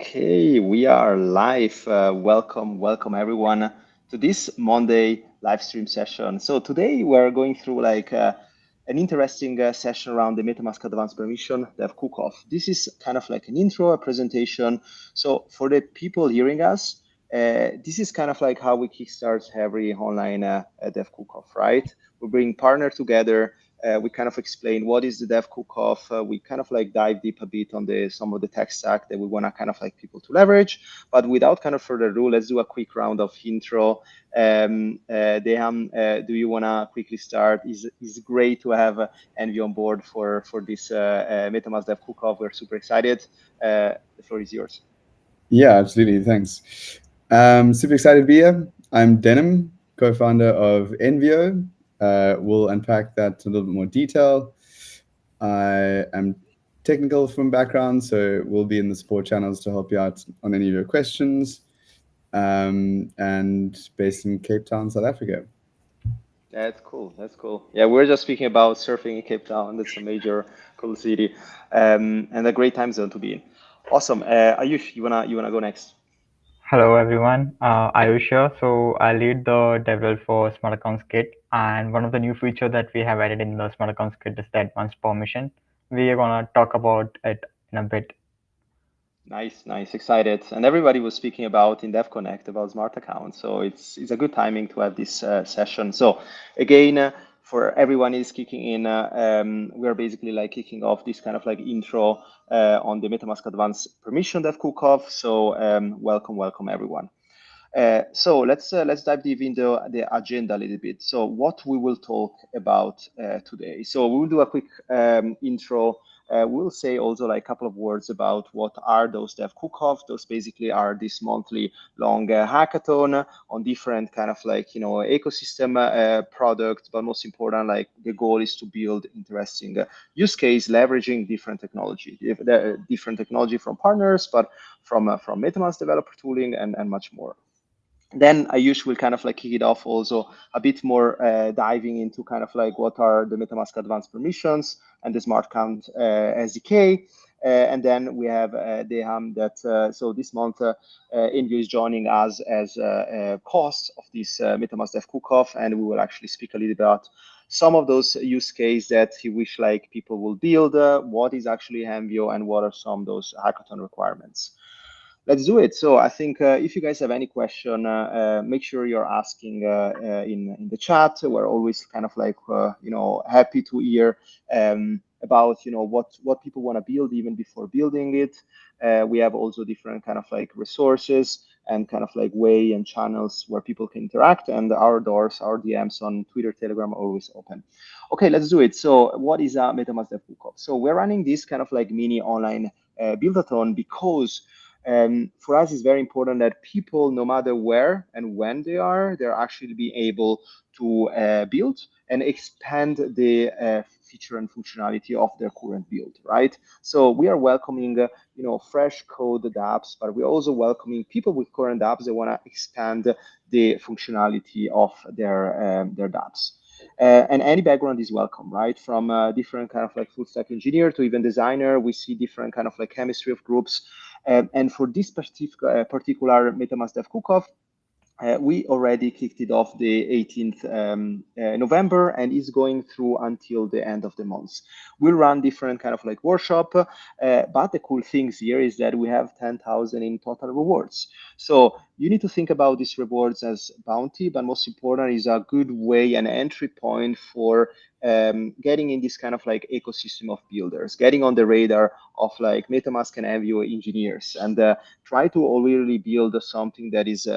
Okay, we are live. Welcome everyone to this Monday live stream session. So today we're going through an interesting session around the MetaMask Advanced Permission Dev Cook-Off. This is kind of like an intro, a presentation. So for the people hearing us, this is kind of like how we kickstart every online Dev Cook-Off, right? We bring partners together. We kind of explain what is the dev cook-off. We kind of like dive deep a bit on the some of the tech stack that we want to kind of like people to leverage. But without kind of further ado, let's do a quick round of intro. Dehan, do you want to quickly start? Is great to have Envy on board for this MetaMask Dev Cook-Off. We're super excited. The floor is yours. Yeah, absolutely. Thanks. Super excited to be here. I'm Denim, co-founder of Envio. We'll unpack that in a little bit more detail. I am technical from background, so we'll be in the support channels to help you out on any of your questions. And based in Cape Town, South Africa. That's cool. That's cool. Yeah, we're just speaking about surfing in Cape Town. That's a major cool city, and a great time zone to be in. Awesome. Ayush, you wanna go next? Hello everyone, Ayush here. So I lead the develop for Smart Accounts Kit, and one of the new feature that we have added in the Smart Accounts Kit is the advanced permission. We are gonna talk about it in a bit. Nice, nice, excited. And everybody was speaking about in Dev Connect about smart accounts, so it's a good timing to have this session. So again, for everyone is kicking in, we are basically like kicking off this kind of like intro on the MetaMask Advanced Permission Dev Cook-Off. So welcome everyone. So let's dive deep into the agenda a little bit. So what we will talk about today. So we will do a quick intro. We'll say also like a couple of words about what are those dev cook-off. Those basically are this monthly long hackathon on different kind of like ecosystem products. But most important, like the goal is to build interesting use case leveraging different technology from partners, but from MetaMask developer tooling and much more. Then I usually kind of like kick it off also a bit more diving into kind of like what are the MetaMask advanced permissions and the smart account SDK. And then we have Deham that so this month Envio is joining us as host of this MetaMask Dev Cook-Off, and we will actually speak a little about some of those use cases that he wish like people will build, what is actually Envio, and what are some of those hackathon requirements. Let's do it. So I think if you guys have any question, make sure you're asking in the chat. We're always kind of like happy to hear about what people want to build even before building it. We have also different kind of like resources and kind of like way and channels where people can interact, and our doors, our DMs on Twitter, Telegram are always open. Okay, let's do it. So what is a MetaMask Dev Cook-Off? So we're running this kind of like mini online build-a-thon because for us, it's very important that people, no matter where and when they are, they're actually being able to build and expand the feature and functionality of their current build, right? So we are welcoming, fresh code dApps, but we're also welcoming people with current apps that want to expand the functionality of their dApps. And any background is welcome, right? From different kind of like full stack engineer to even designer, we see different kind of like chemistry of groups. And for this particular MetaMask Dev Cook-Off, we already kicked it off the 18th November and is going through until the end of the month. We'll run different kind of like workshop, but the cool things here is that we have 10,000 in total rewards. So you need to think about these rewards as bounty, but most important is a good way, an entry point for getting in this kind of like ecosystem of builders, getting on the radar of like MetaMask and Envio engineers, and try to really build something that is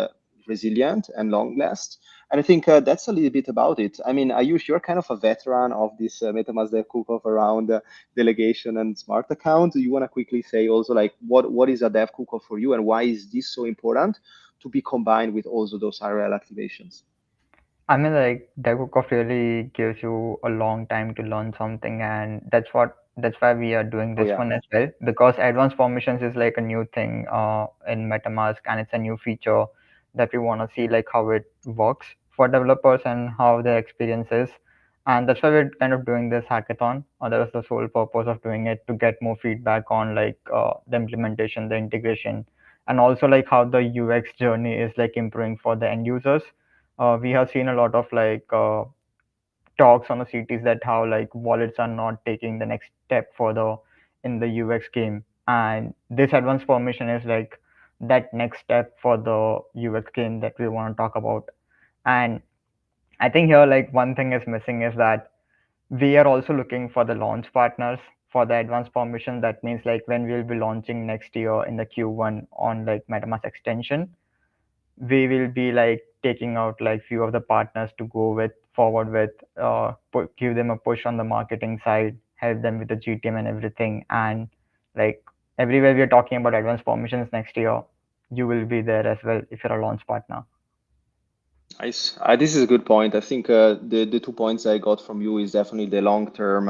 resilient and long last. And I think that's a little bit about it. I mean, Ayush, you're kind of a veteran of this MetaMask Dev Cook-Off around delegation and smart account. Do you want to quickly say also like what is a Dev Cook-Off for you, and why is this so important to be combined with also those IRL activations? I mean, like DevCook really gives you a long time to learn something, and that's why we are doing Oh this yeah. one as well, because advanced permissions is like a new thing in MetaMask, and it's a new feature that we want to see like how it works for developers and how their experience is. And that's why we're kind of doing this hackathon. That was the sole purpose of doing it, to get more feedback on like the implementation, the integration, and also like how the UX journey is like improving for the end users. We have seen a lot of talks on the cities that how like wallets are not taking the next step further in the UX game, and this advanced permission is like that next step for the UX game that we want to talk about. And I think here like one thing is missing is that we are also looking for the launch partners for the advanced permission. That means like when we'll be launching next year in the Q1 on like MetaMask extension, we will be like taking out like few of the partners to go with forward with, give them a push on the marketing side, help them with the GTM and everything. And like everywhere we are talking about advanced permissions next year, you will be there as well if you're a launch partner. Nice. This is a good point. I think the 2 points I got from you is definitely the long-term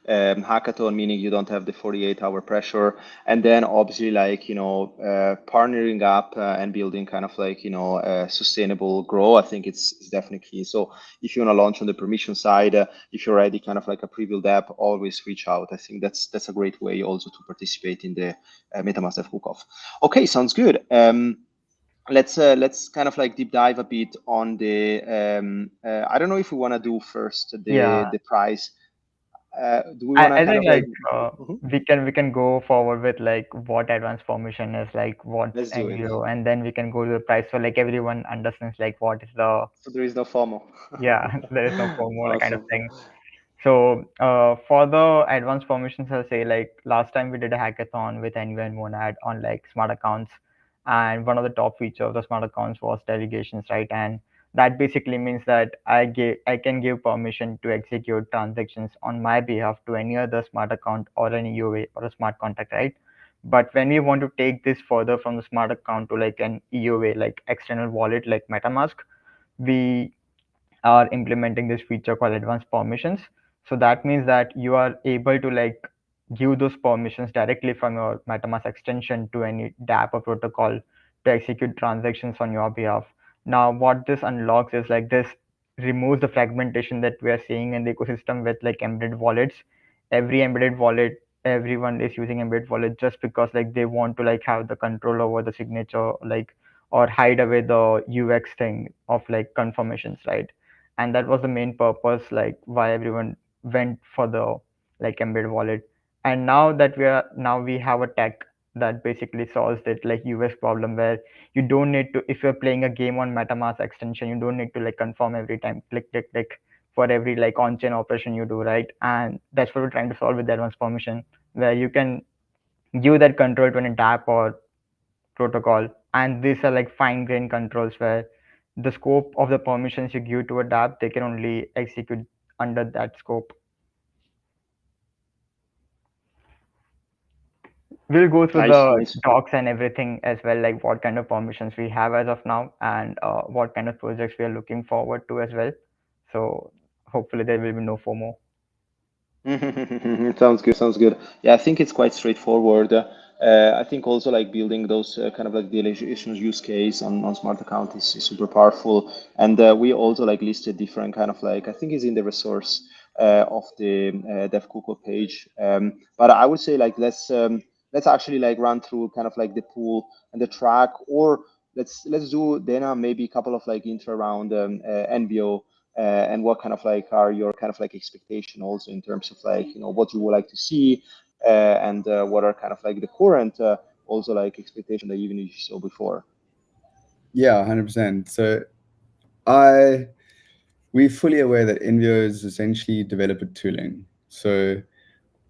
hackathon, meaning you don't have the 48-hour pressure, and then obviously like partnering up and building kind of like sustainable grow. I think it's definitely key. So if you want to launch on the permission side, if you're already kind of like a pre-built app, always reach out. I think that's a great way also to participate in the MetaMask Dev Cook-Off. Okay, sounds good. Let's kind of like deep dive a bit on the I don't know if we want to do first Yeah, the price. Do we want to I kind think of like Mhm. we can go forward with like what advanced permission is, like what's Let's do it. NGO, and then we can go to the price so like everyone understands like what is the, So there is no FOMO. yeah, there is no formal kind of Awesome. thing. So for the advanced permissions, I'll say like last time we did a hackathon with Envio and Monad on like smart accounts, and one of the top feature of the smart accounts was delegations, right? And that basically means that I can give permission to execute transactions on my behalf to any other smart account or an EOA or a smart contract, right? But when we want to take this further from the smart account to like an EOA, like external wallet, like MetaMask, we are implementing this feature called advanced permissions. So that means that you are able to like give those permissions directly from your MetaMask extension to any dApp or protocol to execute transactions on your behalf. Now, what this unlocks is like this removes the fragmentation that we are seeing in the ecosystem with like embedded wallets. Every embedded wallet, everyone is using embedded wallet just because like they want to like have the control over the signature, like or hide away the UX thing of like confirmations, right? And that was the main purpose like why everyone went for the like embedded wallet. And now we have a tech that basically solves that like UX problem where you don't need to, if you're playing a game on MetaMask extension, you don't need to like confirm every time, click click click, for every like on-chain operation you do, right? And that's what we're trying to solve with the advanced permission, where you can give that control to an app or protocol. And these are like fine grained controls where the scope of the permissions you give to a dApp, they can only execute under that scope. We'll go through Nice, the nice. docs and everything as well, like what kind of permissions we have as of now, and what kind of projects we are looking forward to as well. So hopefully there will be no FOMO. Sounds good. Sounds good. Yeah, I think it's quite straightforward. I think also like building those kind of like delegation use case on smart account is super powerful. And we also like listed different kind of like I think is in the resource of the DevCoco page. But I would say like let's actually like run through kind of like the pool and the track, or let's do Dana maybe a couple of like intro around NBO and what kind of like are your kind of like expectation also in terms of like what you would like to see and what are kind of like the current also like expectation that even you saw before. Yeah, 100%. So I we're fully aware that Envio is essentially developer tooling. So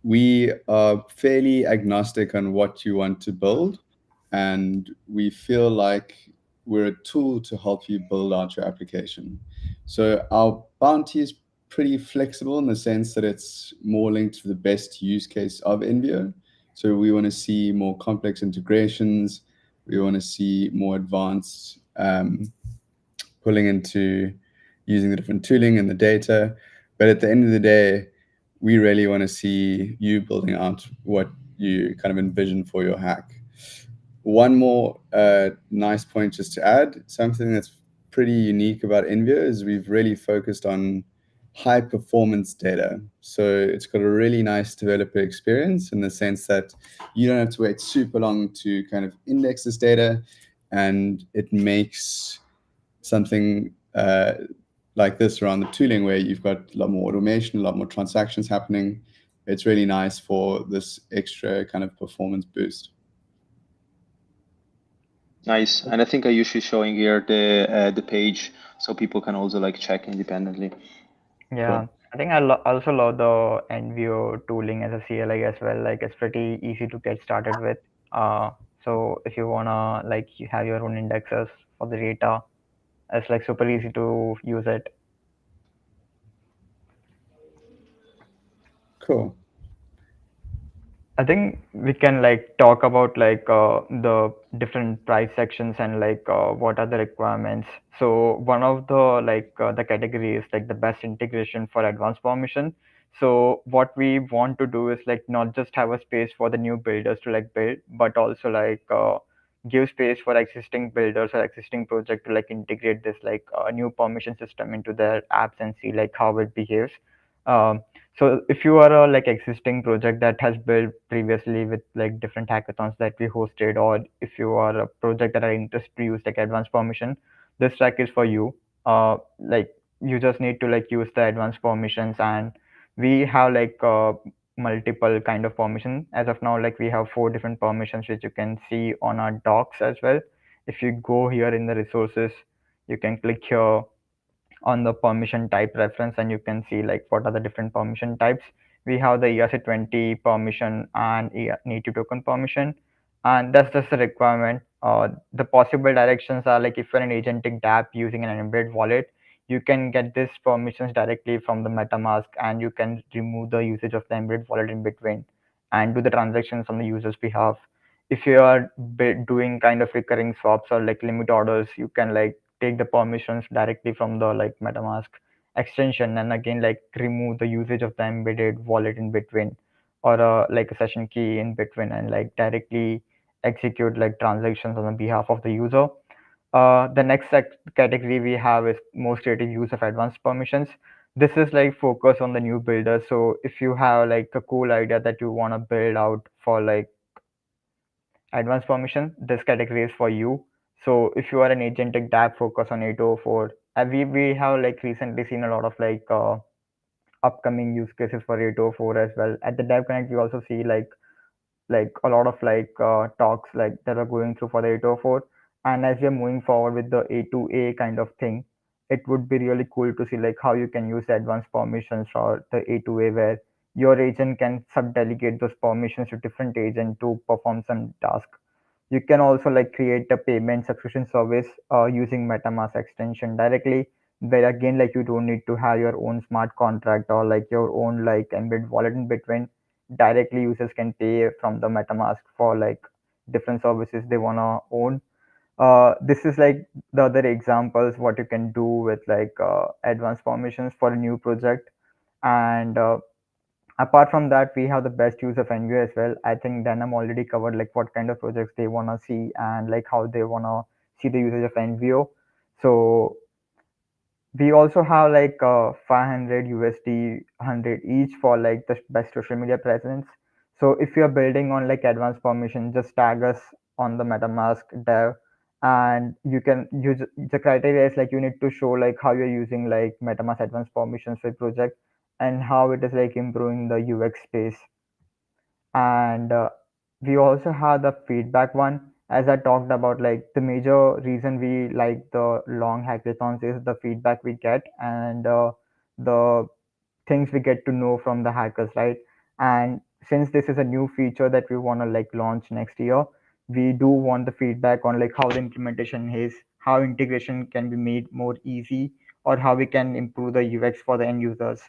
we are fairly agnostic on what you want to build, and we feel like we're a tool to help you build out your application. So our bounty is pretty flexible in the sense that it's more linked to the best use case of Envio. So we want to see more complex integrations. We want to see more advanced pulling into using the different tooling and the data. But at the end of the day, we really want to see you building out what you kind of envision for your hack. One more nice point just to add, something that's pretty unique about Envio is we've really focused on high performance data. So it's got a really nice developer experience in the sense that you don't have to wait super long to kind of index this data, and it makes something like this around the tooling where you've got a lot more automation, a lot more transactions happening. It's really nice for this extra kind of performance boost. Nice. And I think I usually showing here the page so people can also like check independently. Yeah, Cool. I think also love the Envio tooling as a CLI as well. Like it's pretty easy to get started with. Uh, so if you wanna like you have your own indexes for the data, it's like super easy to use it. Cool. I think we can like talk about like the different price sections and like what are the requirements. So one of the like the category is like the best integration for advanced permission. So what we want to do is like not just have a space for the new builders to like build, but also like give space for existing builders or existing project to like integrate this like new permission system into their apps and see like how it behaves. Um, so if you are a like existing project that has built previously with like different hackathons that we hosted, or if you are a project that are interested to use like advanced permission, this track is for you. Like you just need to like use the advanced permissions, and we have like multiple kind of permission. As of now, like we have 4 different permissions which you can see on our docs as well. If you go here in the resources, you can click here on the permission type reference and you can see like what are the different permission types. We have the ERC20 permission and native token permission, and that's just the requirement. The possible directions are like if you're an agentic dApp using an embedded wallet, you can get these permissions directly from the MetaMask, and you can remove the usage of the embedded wallet in between and do the transactions on the user's behalf. If you are doing kind of recurring swaps or like limit orders, you can like take the permissions directly from the like MetaMask extension, and again like remove the usage of the embedded wallet in between, or like a session key in between, and like directly execute like transactions on the behalf of the user. The next category we have is most creative use of advanced permissions. This is like focus on the new builder. So if you have like a cool idea that you want to build out for like advanced permission, this category is for you. So if you are an agentic dApp focus on 804, we have like recently seen a lot of like upcoming use cases for 804 as well. At the Dev Connect, we also see like a lot of like talks like that are going through for the 804. And as we're moving forward with the A2A kind of thing, it would be really cool to see like how you can use the advanced permissions or the A2A, where your agent can sub delegate those permissions to different agent to perform some task. You can also like create a payment subscription service using MetaMask extension directly, where again like you don't need to have your own smart contract or like your own like embed wallet in between. Directly users can pay from the MetaMask for like different services they wanna own. This is like the other examples what you can do with like advanced permissions for a new project. And apart from that, we have the best use of Envio as well. I think Denim already covered like what kind of projects they want to see and like how they want to see the usage of Envio. So we also have like 500 USD 100 each for like the best social media presence. So if you're building on like advanced permission, just tag us on the MetaMask dev, and you can use the criteria is like you need to show like how you're using like MetaMask advanced permissions for project and how it is like improving the UX space. And we also have the feedback one. As I talked about, like the major reason we like the long hackathons is the feedback we get, and the things we get to know from the hackers, right? And since this is a new feature that we want to like launch next year, we do want the feedback on like how the implementation is, how integration can be made more easy, or how we can improve the UX for the end users.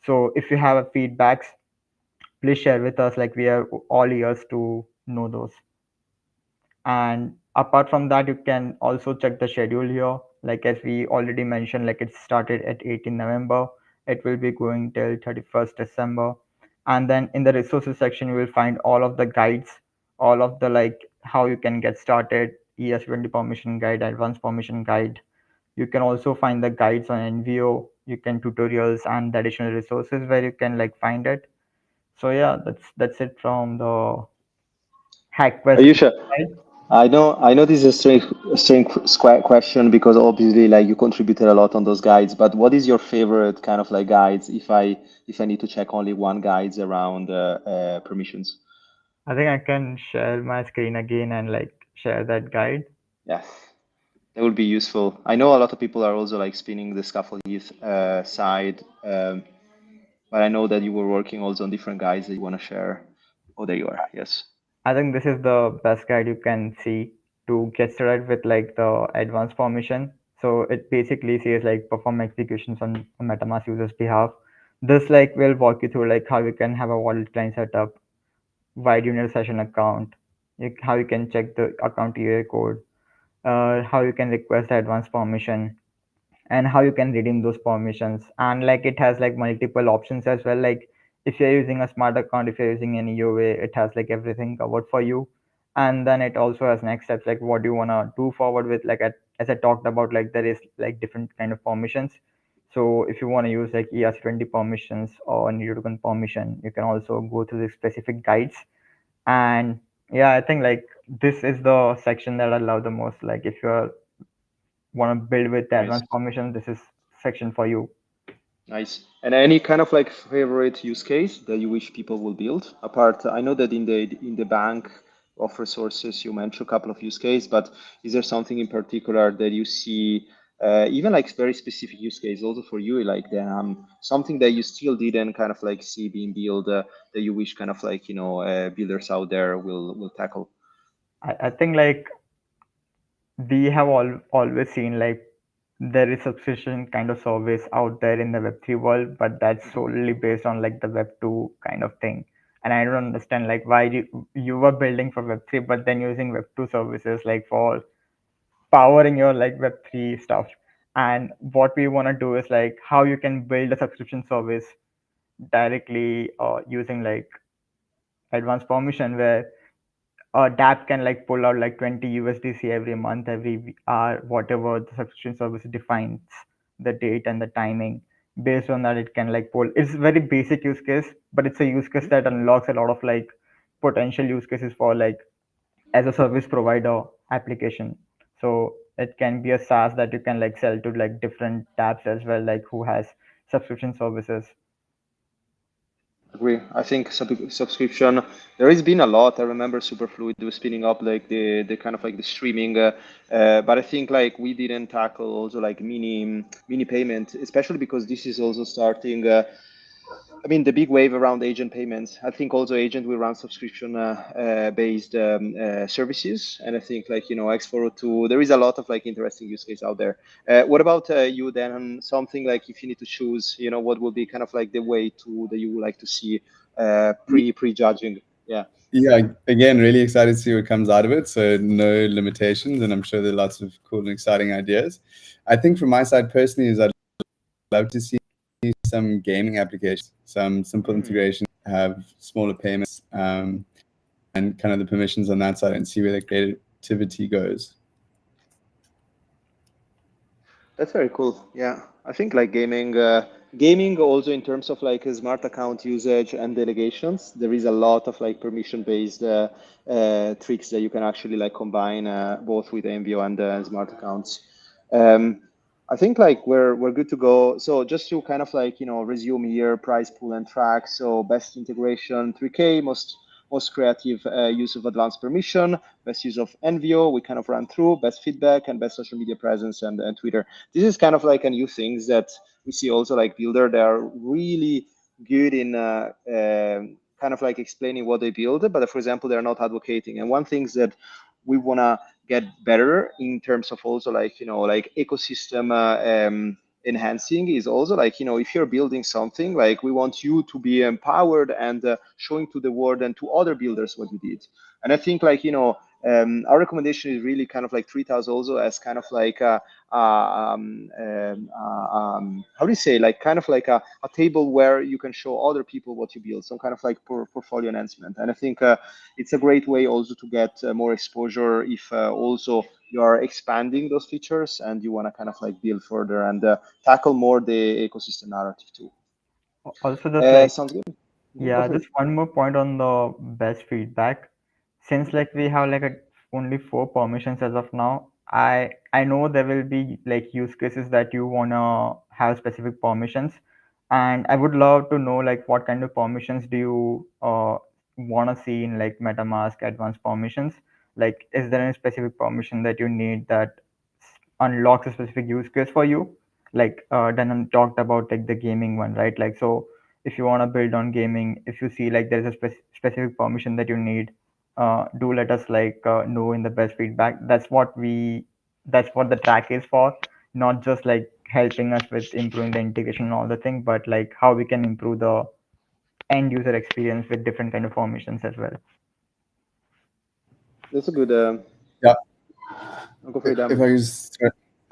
So if you have a feedbacks, please share with us. Like we are all ears to know those. And apart from that, you can also check the schedule here. Like as we already mentioned, like it started at 18 November. It will be going till 31st December. And then in the resources section, you will find all of the guides, all of the like how you can get started, ES20 permission guide, advanced permission guide. You can also find the guides on Envio, you can tutorials and the additional resources where you can like find it. So yeah, that's it from the hack Are quest you sure? side. I know this is a strange question because obviously like you contributed a lot on those guides, but what is your favorite kind of like guides if I need to check only one guides around permissions? I think I can share my screen again and like share that guide. Yes, that would be useful. I know a lot of people are also like spinning the scaffold Heath side, but I know that you were working also on different guides that you want to share. Oh, there you are. Yes. I think this is the best guide you can see to get started with like the advanced permission. So it basically says like perform executions on a MetaMask user's behalf. This like will walk you through like how you can have a wallet client setup, why do you need a session account, how you can check the account UA code, how you can request the advanced permission, and how you can redeem those permissions. And like it has like multiple options as well, like if you're using a smart account, if you're using any UA, it has like everything covered for you. And then it also has next steps, like what do you want to do forward with, like as I talked about, like there is like different kind of permissions. So if you want to use like ERC20 permissions or new token permission, you can also go through the specific guides. And yeah, I think like this is the section that I love the most. Like if you want to build with the Nice. advanced permission, this is section for you. Nice. And any kind of like favorite use case that you wish people will build? Apart, I know that in the bank of resources you mentioned a couple of use case, but is there something in particular that you see, even like very specific use case also for you, like something that you still didn't kind of like see being built that you wish kind of like builders out there will tackle? I think like we have always seen like there is subscription kind of service out there in the Web3 world, but that's Mhm. solely based on like the Web2 kind of thing. And I don't understand like why you were building for Web3, but then using Web2 services like for powering your like Web3 stuff. And what we want to do is like how you can build a subscription service directly using like advanced permission, where dApp can like pull out like 20 USDC every month, every hour, whatever the subscription service defines the date and the timing. Based on that, it can like pull. It's very basic use case, but it's a use case that unlocks a lot of like potential use cases for like as a service provider application. So it can be a SaaS that you can like sell to like different tabs as well, like who has subscription services. Agree. I think subscription. There has been a lot. I remember Superfluid was spinning up like the kind of like the streaming, but I think like we didn't tackle also like mini payment, especially because this is also starting. I mean, the big wave around agent payments. I think also agent will run subscription based services, and I think like X402. There is a lot of like interesting use case out there. What about you then? Something like if you need to choose, what will be kind of like the way to that you would like to see prejudging? Yeah. Yeah, again, really excited to see what comes out of it. So no limitations, and I'm sure there are lots of cool and exciting ideas. I think from my side personally is I'd love to see some gaming applications, some simple Mhm. integration, have smaller payments, and kind of the permissions on that side, and see where the creativity goes. That's very cool. Yeah, I think like gaming also in terms of like a smart account usage and delegations, there is a lot of like permission-based tricks that you can actually like combine both with Envio and smart accounts. Um, I think like we're good to go. So just to kind of like resume here, price pool and track. So best integration 3K, most creative use of advanced permission, best use of Envio. We kind of ran through best feedback and best social media presence and Twitter. This is kind of like a new things that we see also like builder. They are really good in kind of like explaining what they build, but for example, they're not advocating. And one thing that we wanna get better in terms of also like like ecosystem enhancing is also like if you're building something like we want you to be empowered and showing to the world and to other builders what you did. And I think like Our recommendation is really kind of like treat us also as kind of like how do you say, like kind of like a table where you can show other people what you build, some kind of like portfolio enhancement. And I think it's a great way also to get more exposure if also you are expanding those features and you want to kind of like build further and tackle more the ecosystem narrative too. Also, just like, Sounds good. Mhm, go yeah, for it. just one more point on the best feedback. Since like we have like only four permissions as of now, I know there will be like use cases that you wanna have specific permissions, and I would love to know like what kind of permissions do you wanna see in like MetaMask advanced permissions? Like, is there any specific permission that you need that unlocks a specific use case for you? Like, Denon talked about like the gaming one, right? Like, so if you want to build on gaming, if you see like there's a specific permission that you need, do let us like know in the best feedback. That's what the track is for, not just like helping us with improving the integration and all the thing, but like how we can improve the end user experience with different kind of permissions as well. That's a good. Yeah, I'll go for it. if I just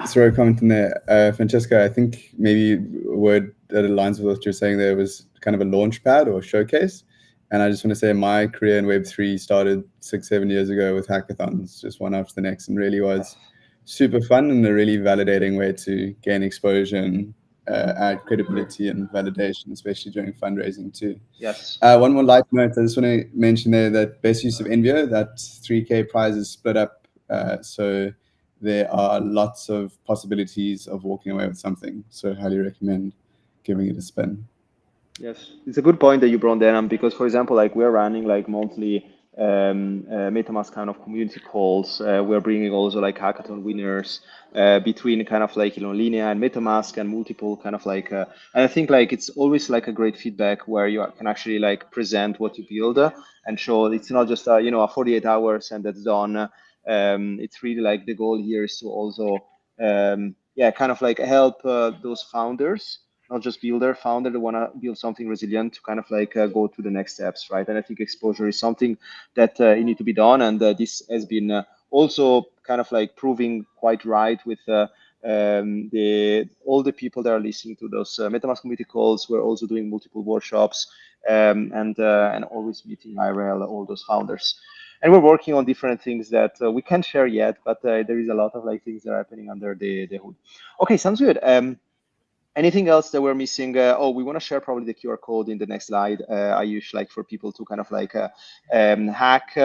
throw a comment in there, Francesca, I think maybe a word that aligns with what you're saying there was kind of a launch pad or showcase. And I just want to say my career in Web3 started 6, 7 years ago with hackathons, just one after the next, and really was Yes. super fun and a really validating way to gain exposure and add credibility and validation, especially during fundraising too. Yes. One more light note, I just want to mention there that best use of Envio, that 3K prize is split up. So there are lots of possibilities of walking away with something. So highly recommend giving it a spin. Yes, it's a good point that you brought that up because, for example, like we're running like monthly MetaMask kind of community calls. We're bringing also like hackathon winners between kind of like Linea and MetaMask and multiple kind of like. And I think like it's always like a great feedback where you can actually like present what you build and show it's not just a 48 hours and that's done. It's really like the goal here is to also yeah, kind of like help those founders, not just builder, founder that want to build something resilient to kind of like go to the next steps, right? And I think exposure is something that it need to be done, and this has been also kind of like proving quite right with the all the people that are listening to those MetaMask community calls. We're also doing multiple workshops and always meeting IRL all those founders. And we're working on different things that we can't share yet, but there is a lot of like things that are happening under the hood. Okay, sounds good. Anything else that we're missing? Oh, we want to share probably the QR code in the next slide. I usually like for people to kind of like hack.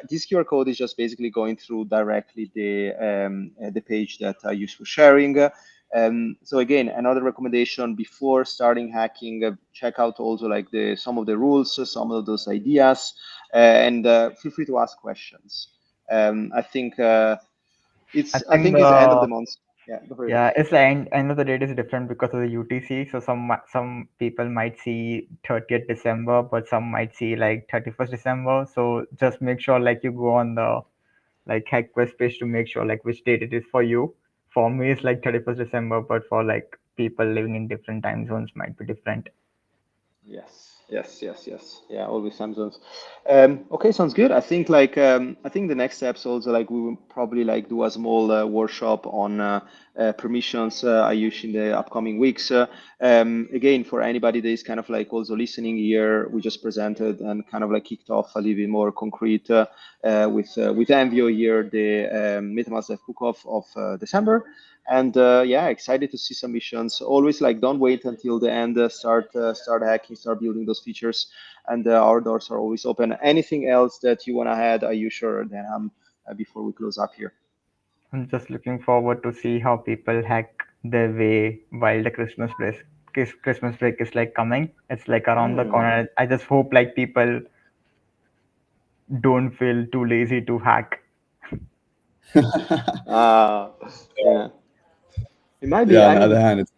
This QR code is just basically going through directly the page that I use for sharing. So again, another recommendation before starting hacking, check out also like some of the rules, some of those ideas, and feel free to ask questions. I think I I think think it's the end of the month. Yeah, go for it. yeah, it's the end of the date is different because of the UTC. So some people might see 30th December, but some might see like 31st December. So just make sure like you go on the like HackQuest page to make sure like which date it is for you. For me, it's like 31st December, but for like people living in different time zones might be different. Yes, yes, yes, yes. Yeah, always Samsung's. Okay, sounds good. I think the next steps also like we will probably like do a small workshop on permissions. I use in the upcoming weeks. Again, for anybody that is kind of like also listening here, we just presented and kind of like kicked off a little bit more concrete with Envio here, the MetaMask Dev Cook-Off of December. And yeah, excited to see some missions. Always like don't wait until the end. Start hacking, start building those features, and our doors are always open. Anything else that you want to add? Are you sure? Then before we close up here. I'm just looking forward to see how people hack their way while the Christmas break is like coming. It's like around the Mm. corner. I just hope like people don't feel too lazy to hack. Uh, yeah, it might be. Yeah, on I the other mean, hand, it's,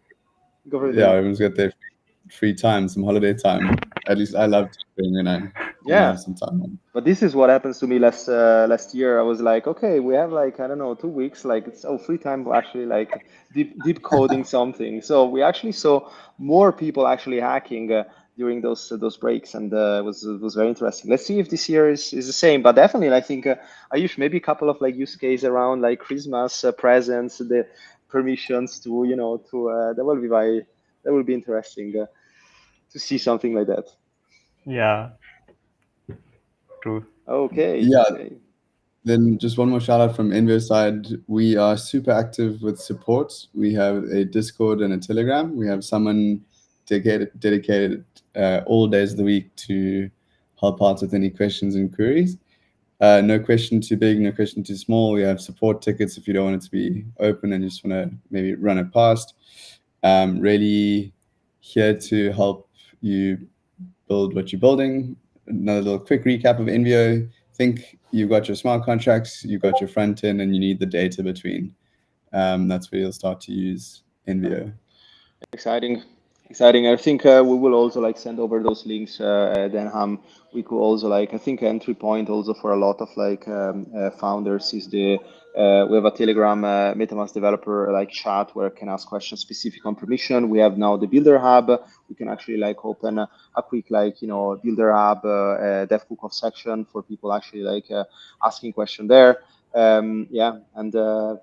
go for it, yeah, Dylan. everyone's got their free time, some holiday time. At least I love doing when I Yeah, have some time. but this is what happens to me last year. I was like, okay, we have like I don't know 2 weeks, like it's free time to actually like deep coding something. So we actually saw more people actually hacking during those breaks, and it was very interesting. Let's see if this year is the same. But definitely, I think Ayush, maybe a couple of like use case around like Christmas presents, the permissions to that will be interesting to see something like that. Yeah, true. Okay, Yeah, okay. then just one more shout out from Envio side. We are super active with support. We have a Discord and a Telegram. We have someone dedicated all days of the week to help out with any questions and queries. No question too big, no question too small. We have support tickets if you don't want it to be open and just want to maybe run it past. Really here to help you build what you're building. Another little quick recap of Envio. Think you've got your smart contracts, you've got your front end, and you need the data between. That's where you'll start to use Envio. Exciting, exciting. I think we will also like send over those links. Then we could also like I think entry point also for a lot of like founders is the we have a Telegram MetaMask developer like chat where I can ask questions specific on permission. We have now the Builder Hub. We can actually like open a quick like Builder Hub dev cook-off section for people actually like asking question there. Yeah, and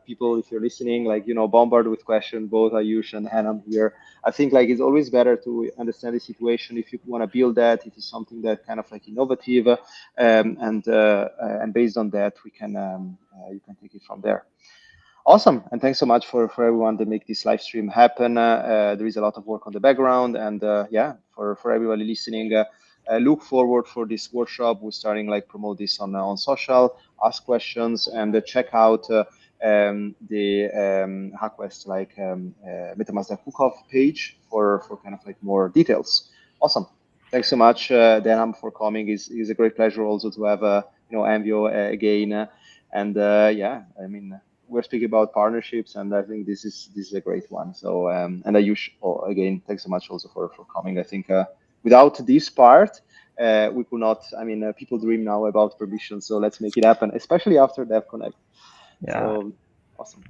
people, if you're listening, like bombard with questions, both Ayush and Hanam here. I think like it's always better to understand the situation if you want to build that. If it's something that kind of like innovative, and based on that, we can you can take it from there. Awesome, and thanks so much for everyone to make this live stream happen. There is a lot of work on the background, and yeah, for everybody listening, look forward for this workshop. We're starting like promote this on social, ask questions, and check out the HackWest like MetaMask Cook-Off page for kind of like more details. Awesome. Thanks so much, Denham, for coming. Is a great pleasure also to have Envio again, and yeah, I mean we're speaking about partnerships, and I think this is a great one. So and Ayush, again, thanks so much also for coming. I think without this part, we could not. I mean, people dream now about permission, so let's make it happen, especially after DevConnect. Yeah, So awesome.